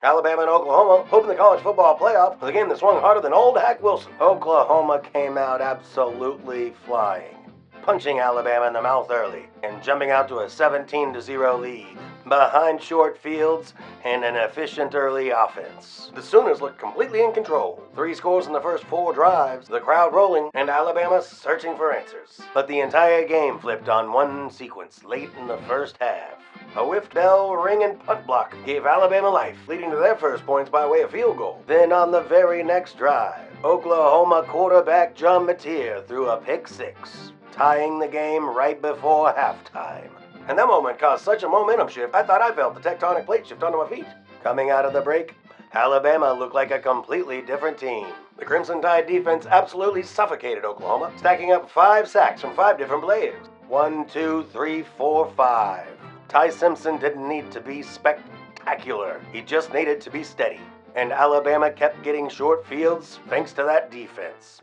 Alabama and Oklahoma opened the college football playoff with a game that swung harder than old Hack Wilson. Oklahoma came out absolutely flying, punching Alabama in the mouth early and jumping out to a 17-0 lead behind short fields and an efficient early offense. The Sooners looked completely in control. 3 scores in the first 4 drives, the crowd rolling, and Alabama searching for answers. But the entire game flipped on one sequence late in the first half. A whiffed bell ringing punt block gave Alabama life, leading to their first points by way of field goal. Then on the very next drive, Oklahoma quarterback John Mateer threw a pick 6, tying the game right before halftime. And that moment caused such a momentum shift, I thought I felt the tectonic plate shift under my feet. Coming out of the break, Alabama looked like a completely different team. The Crimson Tide defense absolutely suffocated Oklahoma, stacking up 5 sacks from 5 different players. 1, 2, 3, 4, 5. Ty Simpson didn't need to be spectacular. He just needed to be steady. And Alabama kept getting short fields thanks to that defense.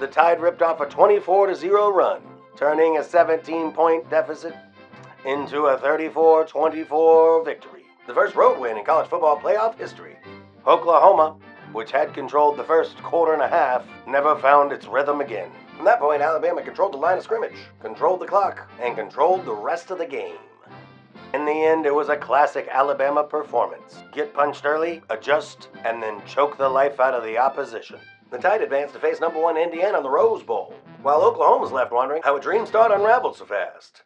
The Tide ripped off a 24-0 run, turning a 17-point deficit into a 34-24 victory. The first road win in college football playoff history. Oklahoma, which had controlled the first quarter and a half, never found its rhythm again. From that point, Alabama controlled the line of scrimmage, controlled the clock, and controlled the rest of the game. In the end, it was a classic Alabama performance. Get punched early, adjust, and then choke the life out of the opposition. The Tide advanced to face number 1 Indiana in the Rose Bowl, while Oklahoma's left wondering how a dream start unraveled so fast.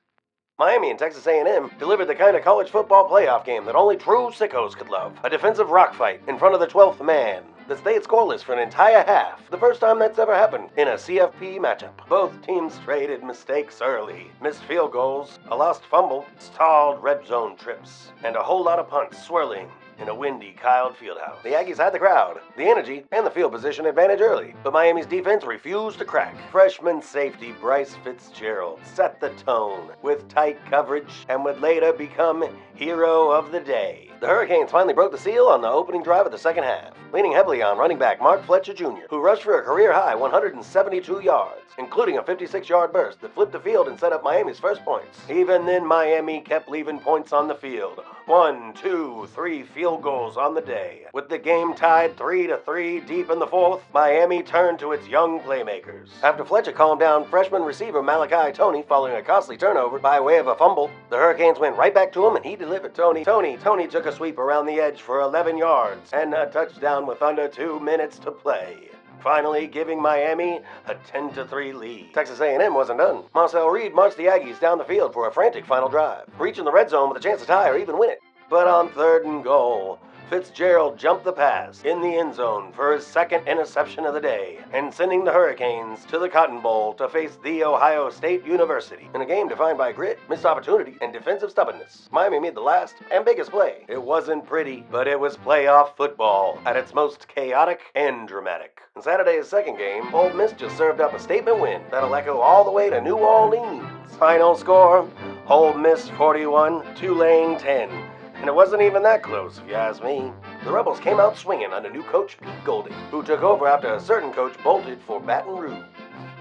Miami and Texas A&M delivered the kind of college football playoff game that only true sickos could love. A defensive rock fight in front of the 12th man that stayed scoreless for an entire half. The first time that's ever happened in a CFP matchup. Both teams traded mistakes early. Missed field goals, a lost fumble, stalled red zone trips, and a whole lot of punts swirling in a windy Kyle Fieldhouse. The Aggies had the crowd, the energy, and the field position advantage early, but Miami's defense refused to crack. Freshman safety Bryce Fitzgerald set the tone with tight coverage and would later become hero of the day. The Hurricanes finally broke the seal on the opening drive of the second half, leaning heavily on running back Mark Fletcher Jr., who rushed for a career-high 172 yards, including a 56-yard burst that flipped the field and set up Miami's first points. Even then, Miami kept leaving points on the field. 1, 2, 3 field goals on the day. With the game tied 3-3 deep in the fourth, Miami turned to its young playmakers. After Fletcher calmed down freshman receiver Malachi Toney following a costly turnover by way of a fumble, the Hurricanes went right back to him and he delivered. Tony took a sweep around the edge for 11 yards and a touchdown with under 2 minutes to play, finally giving Miami a 10-3 lead. Texas A&M wasn't done. Marcel Reed marched the Aggies down the field for a frantic final drive, reaching the red zone with a chance to tie or even win it. But on 3rd and goal, Fitzgerald jumped the pass in the end zone for his second interception of the day, and sending the Hurricanes to the Cotton Bowl to face The Ohio State University in a game defined by grit, missed opportunity, and defensive stubbornness. Miami made the last and biggest play. It wasn't pretty, but it was playoff football at its most chaotic and dramatic. In Saturday's second game, Ole Miss just served up a statement win that'll echo all the way to New Orleans. Final score, Ole Miss 41, Tulane 10. And it wasn't even that close, if you ask me. The Rebels came out swinging under new coach Pete Golding, who took over after a certain coach bolted for Baton Rouge.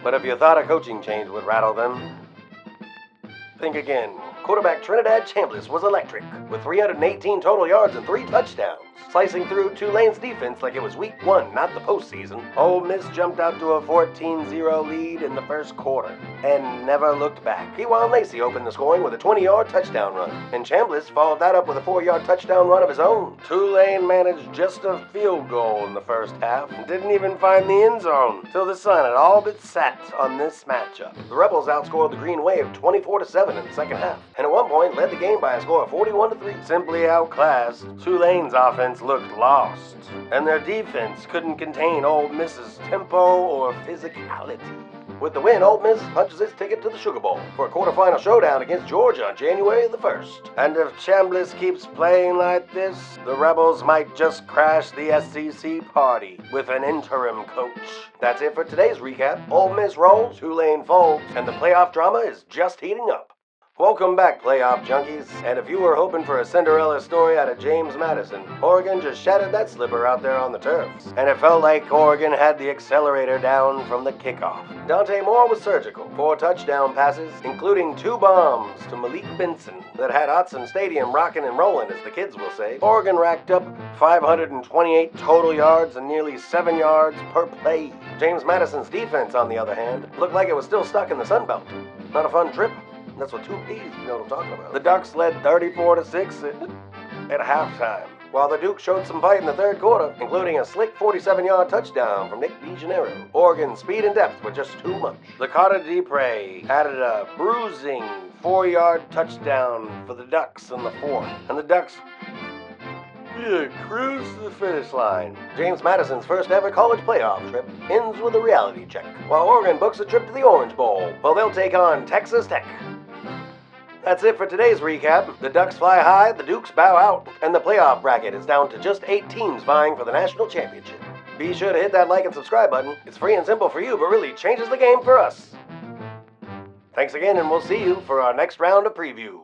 But if you thought a coaching change would rattle them, think again. Quarterback Trinidad Chambliss was electric, with 318 total yards and 3 touchdowns, slicing through Tulane's defense like it was week 1, not the postseason. Ole Miss jumped out to a 14-0 lead in the first quarter and never looked back. Kewan Lacey opened the scoring with a 20-yard touchdown run, and Chambliss followed that up with a 4-yard touchdown run of his own. Tulane managed just a field goal in the first half and didn't even find the end zone till the sun had all but set on this matchup. The Rebels outscored the Green Wave 24-7 in the second half, and at one point led the game by a score of 41-3. Simply outclassed, Tulane's offense looked lost, and their defense couldn't contain Ole Miss's tempo or physicality. With the win, Ole Miss punches its ticket to the Sugar Bowl for a quarterfinal showdown against Georgia on January the 1st. And if Chambliss keeps playing like this, the Rebels might just crash the SEC party with an interim coach. That's it for today's recap. Ole Miss rolls, Tulane folds, and the playoff drama is just heating up. Welcome back, playoff junkies. And if you were hoping for a Cinderella story out of James Madison, Oregon just shattered that slipper out there on the turf. And it felt like Oregon had the accelerator down from the kickoff. Dante Moore was surgical. 4 touchdown passes, including 2 bombs to Malik Benson that had Autzen Stadium rocking and rolling, as the kids will say. Oregon racked up 528 total yards and nearly 7 yards per play. James Madison's defense, on the other hand, looked like it was still stuck in the Sun Belt. Not a fun trip. That's what 2 P's, you know what I'm talking about. The Ducks led 34-6 at halftime, while the Duke showed some fight in the third quarter, including a slick 47-yard touchdown from Nick DeGennaro. Oregon's speed and depth were just too much. The Carter Dupre added a bruising 4-yard touchdown for the Ducks in the fourth, and the Ducks cruise to the finish line. James Madison's first ever college playoff trip ends with a reality check, while Oregon books a trip to the Orange Bowl. Well, they'll take on Texas Tech. That's it for today's recap. The Ducks fly high, the Dukes bow out, and the playoff bracket is down to just 8 teams vying for the national championship. Be sure to hit that like and subscribe button. It's free and simple for you, but really changes the game for us. Thanks again, and we'll see you for our next round of preview.